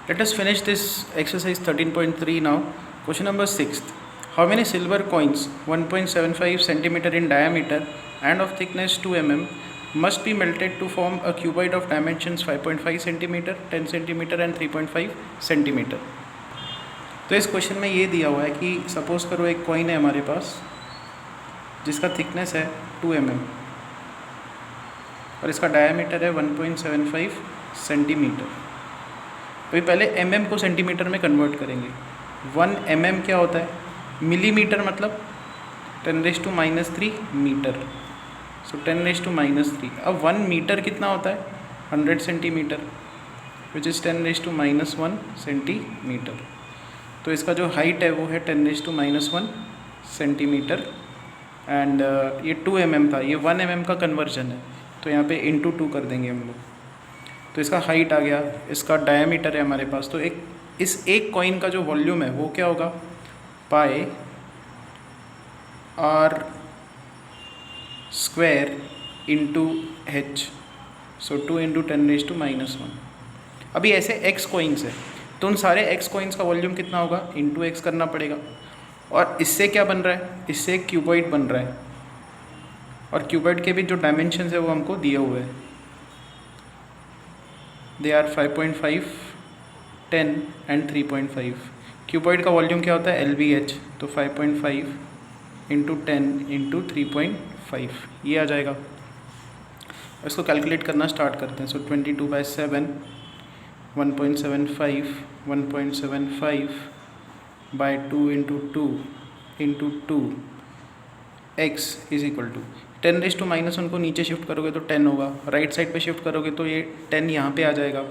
Let us finish this exercise 13.3 now. Question number 6. How many silver coins 1.75 centimeter in diameter and of thickness 2 mm must be melted to form a cuboid of dimensions 5.5 centimeter, 10 centimeter and 3.5 centimeter? तो इस question में ये दिया हुआ है कि suppose करो एक कॉइन है हमारे पास जिसका थिकनेस है 2 mm और इसका डायमीटर है 1.75 सेंटीमीटर। अभी पहले mm को सेंटीमीटर में कन्वर्ट करेंगे। 1 mm क्या होता है? मिलीमीटर मतलब 10⁻³ मीटर। सो 10⁻³ अब 1 मीटर कितना होता है? 100 सेंटीमीटर विच इज़ 10⁻⁻1 सेंटीमीटर। तो इसका जो हाइट है वो है 10⁻⁻1 सेंटीमीटर एंड ये 2 mm था, ये 1 mm का कन्वर्जन है तो यहाँ पे इंटू 2 कर देंगे हम लोग। तो इसका हाइट आ गया, इसका डायमीटर है हमारे पास। तो इस एक कॉइन का जो वॉल्यूम है वो क्या होगा? Pi r square into h। सो 2 इंटू 10⁻⁻1। अभी ऐसे x कॉइन्स है तो उन सारे x कॉइन्स का वॉल्यूम कितना होगा? इंटू x करना पड़ेगा। और इससे क्या बन रहा है? इससे एक क्यूबॉइड बन रहा है और क्यूबॉइड के भी जो डायमेंशंस है वो हमको दिए हुए हैं। They are 5.5, 10 and 3.5। क्यूबॉइड का वॉल्यूम क्या होता है? LBH। तो 5.5 इंटू 10 इंटू 3.5 ये आ जाएगा। इसको कैलकुलेट करना स्टार्ट करते हैं। So 22/7 1.75 1.75 by 2 into 2 into 2 x is equal to 10⁻⁻1 को नीचे शिफ्ट करोगे तो 10 होगा, राइट साइड पे शिफ्ट करोगे तो ये 10 यहाँ पे आ जाएगा।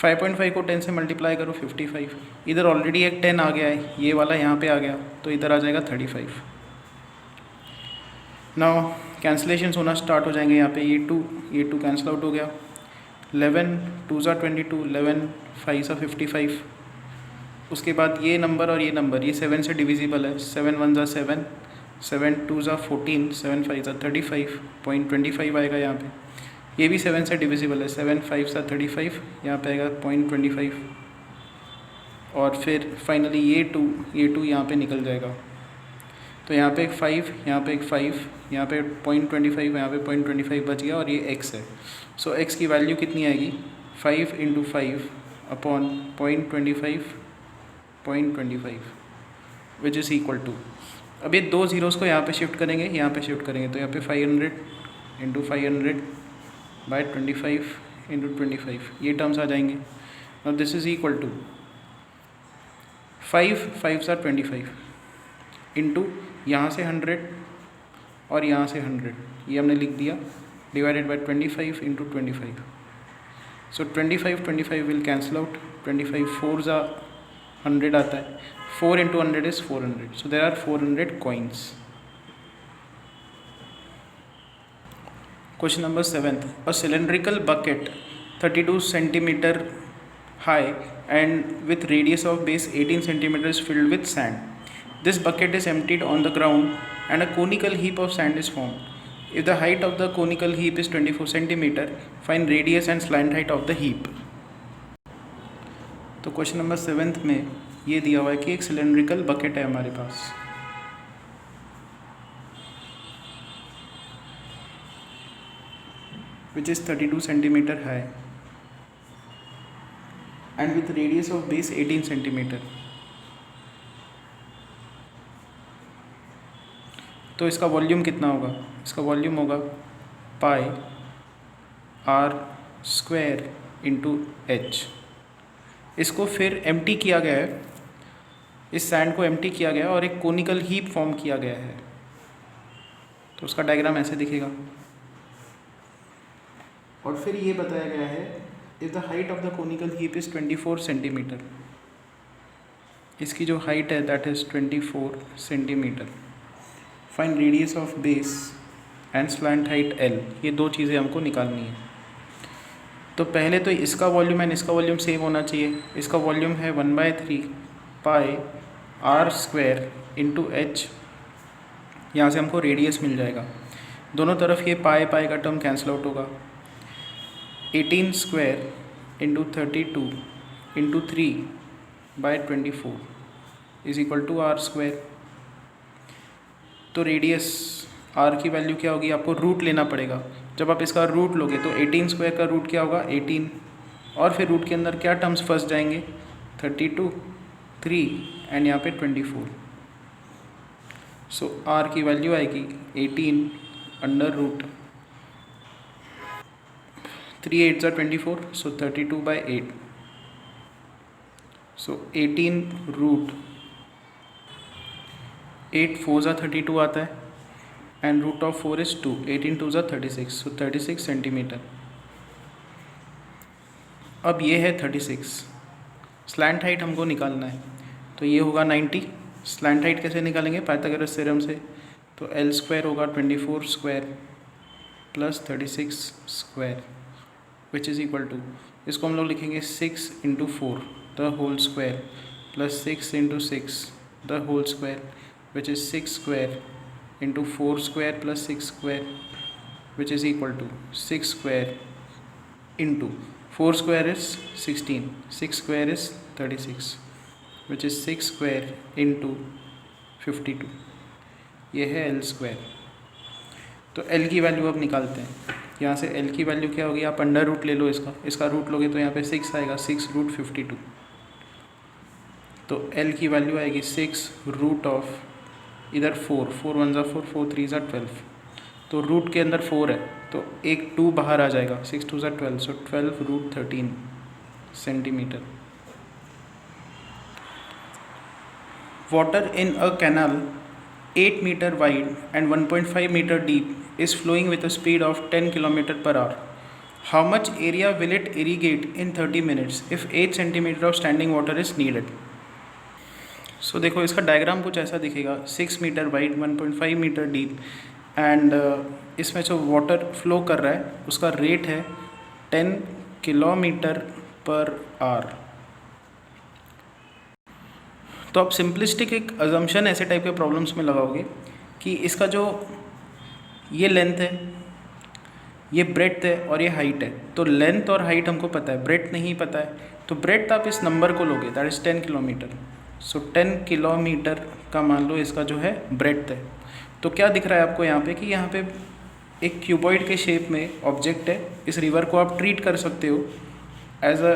5.5 को 10 से मल्टीप्लाई करो 55। इधर ऑलरेडी एक 10 आ गया है, ये वाला यहाँ पे आ गया तो इधर आ जाएगा 35। नाउ कैंसलेशन होना स्टार्ट हो जाएंगे। यहाँ पे ये 2 कैंसिल आउट हो गया। 11 2 ज़ा 22, 11 5 ज़ा 55। उसके बाद ये नंबर और ये नंबर ये 7 से डिविजिबल है। 7 1 ज़ा 7, 7 2 ज़ा 14, 7 5 ज़ा 35, 0.25 आएगा यहाँ पे। ये भी 7 से डिविजिबल है। 7 5 ज़ा 35, यहाँ पे आएगा 0.25। और फिर फाइनली ये 2 यहाँ पे निकल जाएगा। तो यहाँ पे एक 5, यहाँ पे एक 5, यहाँ पे 0.25, यहाँ पे 0.25 बच गया और ये x है। सो x की वैल्यू कितनी आएगी? 5 into 5 upon 0.25 which is equal to, अब ये 2 ज़ीरोज़ को यहाँ पे शिफ्ट करेंगे, यहाँ पे शिफ्ट करेंगे तो यहाँ पे 500 इंटू 500 बाय 25 इंटू 25 ये टर्म्स आ जाएंगे। अब दिस इज़ इक्वल टू 5 5 ज़ा 25 इंटू यहाँ से 100 और यहाँ से 100 ये हमने लिख दिया divided by 25 into 25। So 25 will cancel out. 25 4 ज़ा 100 आता है। 4 into 100 is 400। So there are 400 coins. Question number 7. A cylindrical bucket 32 centimeter high and with radius of base 18 centimeters filled with sand. This bucket is emptied on the ground and a conical heap of sand is formed. If the height of the conical heap is 24 centimeter, find radius and slant height of the heap. तो question number 7 में ये दिया हुआ है कि एक cylindrical bucket है हमारे पास which is 32 centimetres high and with radius of base 18 centimetres. तो इसका वॉल्यूम कितना होगा? इसका वॉल्यूम होगा pi r square into h। इसको फिर एम्प्टी किया गया है, इस सैंड को एम्प्टी किया गया और एक कोनिकल हीप फॉर्म किया गया है। तो उसका डायग्राम ऐसे दिखेगा और फिर ये बताया गया है if the height of the conical heap is 24 centimetre, इसकी जो हाइट है that is 24 centimetre. Find radius of base and slant height l। ये 2 चीज़ें हमको निकालनी है। तो पहले तो इसका वॉल्यूम एंड इसका वॉल्यूम सेम होना चाहिए। इसका वॉल्यूम है 1/3 पाई r स्क्वायर इंटू h। यहाँ से हमको रेडियस मिल जाएगा। दोनों तरफ ये पाई का टर्म कैंसिल आउट होगा। 18 square into 32 into 3/24 is equal to r square. तो रेडियस आर की वैल्यू क्या होगी, आपको रूट लेना पड़ेगा। जब आप इसका रूट लोगे तो 18 स्क्वायर का रूट क्या होगा 18, और फिर रूट के अंदर क्या टर्म्स फंस जाएंगे 32, 3 एंड यहाँ पे 24। सो आर की वैल्यू आएगी 18 अंडर रूट 3 8 ज़ा 24, सो 32/8। सो 18 रूट 8 4 ज़ा 32 आता है एंड रूट ऑफ 4 इज़ 2, 18 2 ज़ा 36, सो 36 सेंटीमीटर। अब ये है 36, स्लैंट हाइट हमको निकालना है, तो ये होगा 90। स्लैंट हाइट कैसे निकालेंगे, पाइथागोरस थ्योरम से। तो L स्क्वायर होगा 24 square plus 36 square which is equal to, इसको हम लोग लिखेंगे 6 into 4 the whole square plus 6 into 6 the whole square which is 6 square into 4 square plus 6 square which is equal to 6 square into 4 square is 16, 6 square is 36 which is 6 square into 52। ये है L square. तो L की value अब निकालते हैं। यहाँ से L की वैल्यू क्या होगी, आप अंडर रूट ले लो इसका रूट लोगे तो यहाँ पे 6 आएगा, 6 रूट 52। तो L की वैल्यू आएगी 6 रूट ऑफ इधर 4 4 1 ज़ा 4 4 3 ज़ा 12, तो रूट के अंदर 4 है तो एक 2 बाहर आ जाएगा, 6 2 ज़ा 12, so 12 root 13 centimetres. Water in a canal 8 metres wide and 1.5 metres deep is flowing with a speed of 10 kilometres per hour. How much area will it irrigate in 30 minutes if 8 centimetres of standing water is needed. So देखो इसका diagram कुछ ऐसा दिखेगा, 6 metres wide 1.5 metres deep and इसमें जो water flow कर रहा है उसका रेट है 10 किलोमीटर पर आवर। तो आप सिंपलिस्टिक एक अजम्पशन ऐसे टाइप के प्रॉब्लम्स में लगाओगे कि इसका जो ये लेंथ है, ये ब्रेड्थ है और ये हाइट है। तो लेंथ और हाइट हमको पता है, ब्रेड्थ नहीं पता है, तो ब्रेड्थ आप इस नंबर को लोगे that is 10 kilometre. So 10 kilometre का मान लो इसका जो है ब्रेड्थ है। तो क्या दिख रहा है आपको यहाँ पे कि यहाँ पे एक क्यूबॉइड के शेप में ऑब्जेक्ट है। इस रिवर को आप ट्रीट कर सकते हो एज अ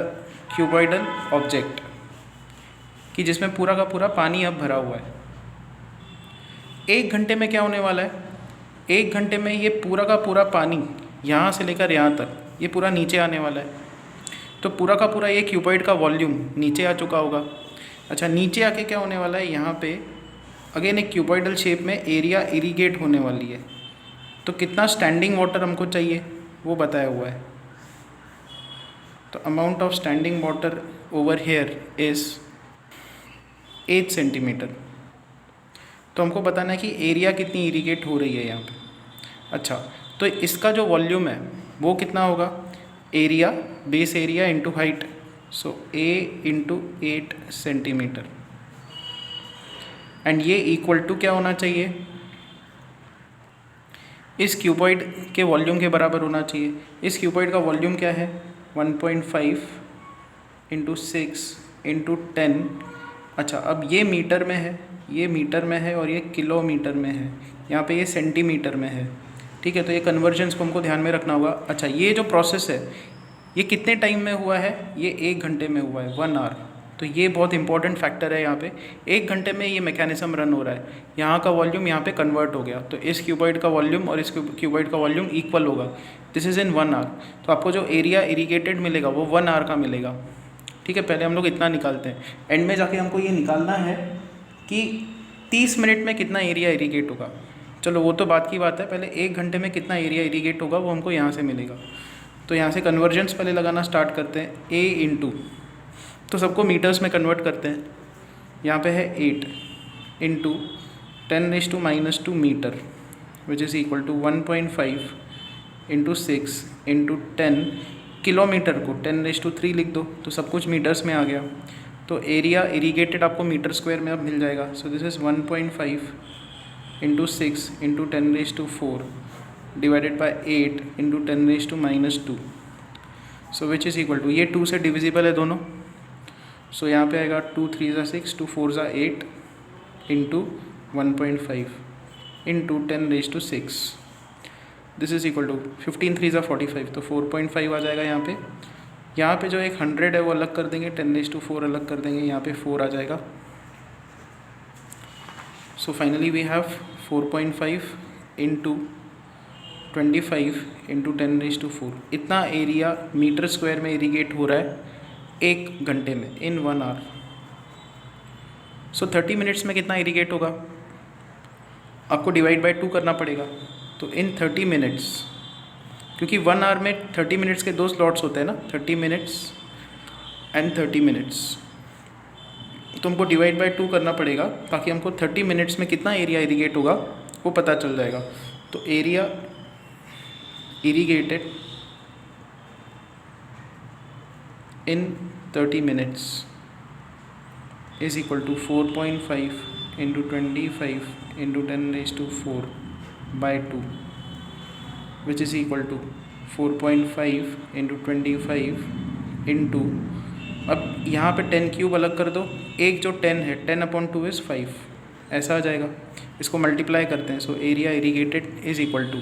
क्यूबॉइडल ऑब्जेक्ट कि जिसमें पूरा का पूरा पानी अब भरा हुआ है। 1 घंटे में क्या होने वाला है, 1 घंटे में ये पूरा का पूरा पानी यहाँ से लेकर यहाँ तक ये पूरा नीचे आने वाला है। तो पूरा का पूरा ये क्यूबॉइड का वॉल्यूम नीचे आ चुका होगा। अच्छा, नीचे आके क्या होने वाला है, यहाँ पे अगेन एक क्यूबॉइडल शेप में एरिया इरीगेट होने वाली है। तो कितना स्टैंडिंग वाटर हमको चाहिए वो बताया हुआ है। तो amount of standing water over here is 8 centimetre. तो हमको बताना है कि एरिया कितनी इरीगेट हो रही है यहाँ पे। अच्छा, तो इसका जो वॉल्यूम है वो कितना होगा, area base area into height, so A into 8 centimetre and ये इक्वल टू क्या होना चाहिए, इस क्यूबॉइड के वॉल्यूम के बराबर होना चाहिए। इस क्यूबॉइड का वॉल्यूम क्या है 1.5 इंटू 6 इंटू 10। अच्छा, अब ये मीटर में है, ये मीटर में है और ये किलोमीटर में है, यहाँ पे ये सेंटीमीटर में है। ठीक है, तो ये कन्वर्जन्स को हमको ध्यान में रखना होगा। अच्छा, ये जो प्रोसेस है ये कितने टाइम में हुआ है, ये 1 घंटे में हुआ है, 1 आवर। तो ये बहुत इंपॉर्टेंट फैक्टर है यहाँ पे। 1 घंटे में ये मैकेनिज्म रन हो रहा है, यहाँ का वॉल्यूम यहाँ पे कन्वर्ट हो गया, तो इस क्यूबॉइड का वॉल्यूम और इस क्यूबॉइड का वॉल्यूम इक्वल होगा। This is in 1 hour. तो आपको जो एरिया इरीगेटेड मिलेगा वो 1 आवर का मिलेगा। ठीक है, पहले हम लोग इतना निकालते हैं, एंड में जाके हमको ये निकालना है कि 30 मिनट में कितना एरिया इरीगेट होगा। चलो वो तो बात की बात है, पहले 1 घंटे में कितना एरिया इरीगेट होगा वो हमको यहाँ से मिलेगा। तो यहाँ से कन्वर्जेंस पहले लगाना स्टार्ट करते हैं, A इंटू, तो सबको मीटर्स में कन्वर्ट करते हैं। यहाँ पे है 8 into 10⁻⁻² metre which is equal to 1.5 into 6 into 10 kilometre को 10⁻³ लिख दो, तो सब कुछ मीटर्स में आ गया। तो एरिया इरीगेटेड आपको मीटर स्क्वायर में अब मिल जाएगा। So this is 1.5 into 6 into 10⁻⁴ divided by 8 into 10⁻⁻², so which is equal to, ये 2 से डिविजिबल है दोनों, सो यहाँ पे आएगा 2 3 ज़ा 6, 2 4 ज़ा 8 into 1.5 into 10⁻6। This is equal to 15 3 ज़ा 45, तो 4.5 आ जाएगा यहाँ पे। यहाँ पे जो एक 100 है वो अलग कर देंगे, 10⁻4 अलग कर देंगे, यहाँ पे 4 आ जाएगा। So finally we have 4.5 into 25 into 10⁻4। इतना एरिया मीटर स्क्वायर में इरीगेट हो रहा है 1 घंटे में, इन 1 आवर। सो 30 मिनट्स में कितना इरीगेट होगा, आपको डिवाइड बाय 2 करना पड़ेगा। तो इन 30 मिनट्स, क्योंकि 1 आवर में 30 मिनट्स के 2 स्लॉट्स होते हैं ना, 30 मिनट्स एंड 30 मिनट्स, तो हमको डिवाइड बाय 2 करना पड़ेगा ताकि हमको 30 मिनट्स में कितना एरिया इरीगेट होगा वो पता चल जाएगा। तो area irrigated in 30 minutes is equal to 4.5 into 25 into 10⁻4 by 2, which is equal to 4.5 into 25 into, अब यहाँ पे 10 क्यूब अलग कर दो, एक जो 10 है 10/2 इज़ 5, ऐसा आ जाएगा। इसको मल्टीप्लाई करते हैं। So area irrigated is equal to,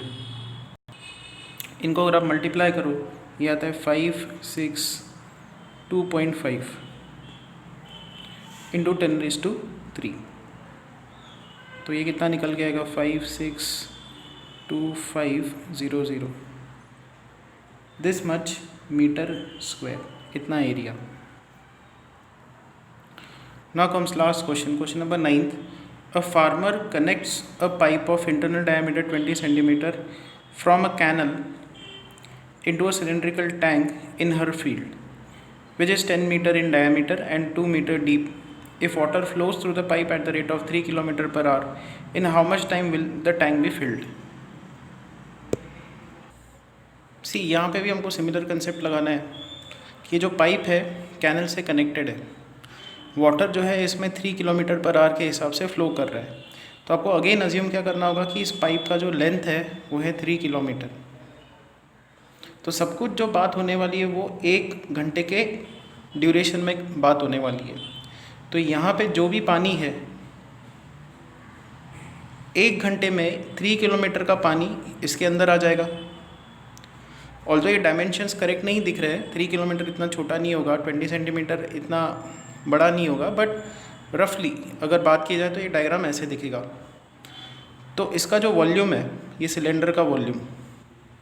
इनको अगर आप मल्टीप्लाई करो ये आता है 5 6 2.5 इंटू 10⁻3, तो ये कितना निकल के आएगा 562,500, दिस मच मीटर स्क्वायर, इतना area. Now comes last question, question number 9th. A farmer connects a pipe of internal diameter 20 centimeter from a canal into a cylindrical tank in her field, which is 10 meter in diameter and 2 meter deep. If water flows through the pipe at the rate of 3 km per hour, in how much time will the tank be filled? सी यहाँ पे भी हमको similar concept लगाना है कि जो pipe है canal से कनेक्टेड है, वाटर जो है इसमें 3 किलोमीटर पर आवर के हिसाब से फ़्लो कर रहा है। तो आपको अगेन अज्यूम क्या करना होगा कि इस पाइप का जो लेंथ है वो है 3 किलोमीटर। तो सब कुछ जो बात होने वाली है वो 1 घंटे के ड्यूरेशन में बात होने वाली है। तो यहाँ पे जो भी पानी है 1 घंटे में 3 किलोमीटर का पानी इसके अंदर आ जाएगा। ऑल्दो ये डायमेंशंस करेक्ट नहीं दिख रहे हैं, 3 किलोमीटर इतना छोटा नहीं होगा, 20 सेंटीमीटर इतना बड़ा नहीं होगा, बट रफली अगर बात की जाए तो ये डायग्राम ऐसे दिखेगा। तो इसका जो वॉल्यूम है, ये सिलेंडर का वॉल्यूम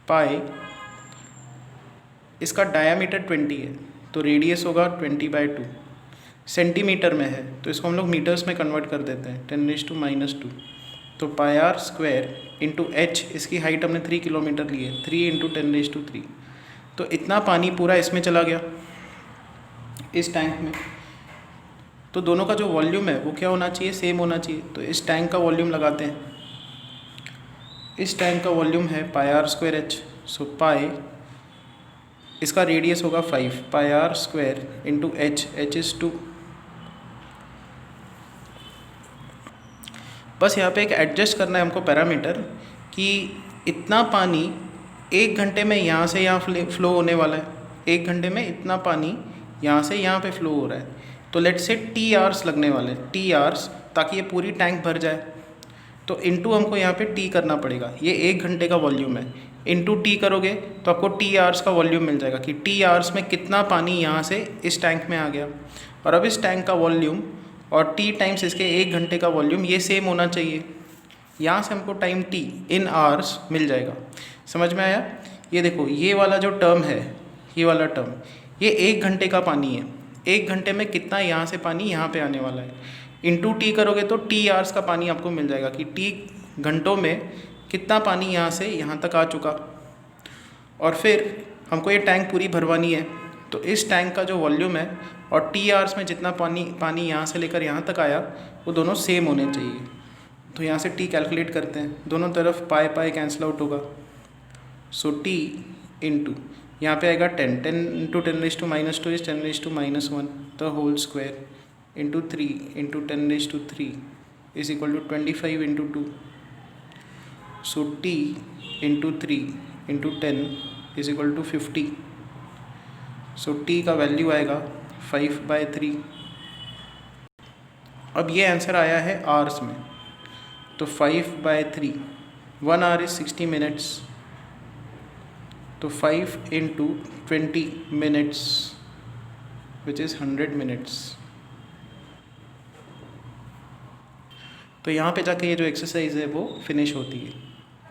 पाई, इसका डायामीटर 20 है, तो रेडियस होगा 20/2, सेंटीमीटर में है तो इसको हम लोग मीटर्स में कन्वर्ट कर देते हैं 10⁻², तो πr² इंटू h, इसकी हाइट हमने 3 किलोमीटर ली है, 3 × 10⁻3। तो इतना पानी पूरा इसमें चला गया इस टैंक में। तो दोनों का जो वॉल्यूम है वो क्या होना चाहिए, सेम होना चाहिए। तो इस टैंक का वॉल्यूम लगाते हैं, इस टैंक का वॉल्यूम है πr²h, सो पाई, इसका रेडियस होगा 5, πr² into h, h is 2। बस यहाँ पे एक एडजस्ट करना है हमको पैरामीटर कि इतना पानी 1 घंटे में यहाँ से यहाँ फ़्लो होने वाला है, 1 घंटे में इतना पानी यहाँ से यहाँ पे फ़्लो हो रहा है। तो लेट्स से t आवर्स लगने वाले, t आवर्स, ताकि ये पूरी टैंक भर जाए। तो इनटू हमको यहाँ पे t करना पड़ेगा, ये 1 घंटे का वॉल्यूम है, इनटू t करोगे तो आपको t आवर्स का वॉल्यूम मिल जाएगा कि t आवर्स में कितना पानी यहाँ से इस टैंक में आ गया। और अब इस टैंक का वॉल्यूम और t टाइम्स इसके 1 घंटे का वॉल्यूम ये सेम होना चाहिए। यहाँ से हमको टाइम t इन आवर्स मिल जाएगा। समझ में आया? ये देखो, ये वाला जो टर्म है, ये वाला टर्म, ये 1 घंटे का पानी है। 1 घंटे में कितना यहाँ से पानी यहाँ पे आने वाला है, इनटू t करोगे तो t आवर्स का पानी आपको मिल जाएगा कि t घंटों में कितना पानी यहाँ से यहाँ तक आ चुका। और फिर हमको ये टैंक पूरी भरवानी है, तो इस टैंक का जो वॉल्यूम है और t आवर्स में जितना पानी यहाँ से लेकर यहाँ तक आया वो दोनों सेम होने चाहिए। तो यहाँ से t कैलकुलेट करते हैं, दोनों तरफ पाई कैंसिल आउट होगा। सो t इंटू यहाँ पे आएगा 10 × 10⁻² is 10⁻⁻1 the whole square into 3 into 10⁻3 is equal to 25 into 2। So t into 3 into 10 is equal to 50। So t का वैल्यू आएगा 5/3 अब ये आंसर आया है आवर्स में, तो 5/3, 1 आवर इज़ 60 मिनट्स, तो 5 × 20 मिनट्स विच इज़ 100 मिनट्स। तो यहाँ पे जाके ये जो एक्सरसाइज है वो फिनिश होती है।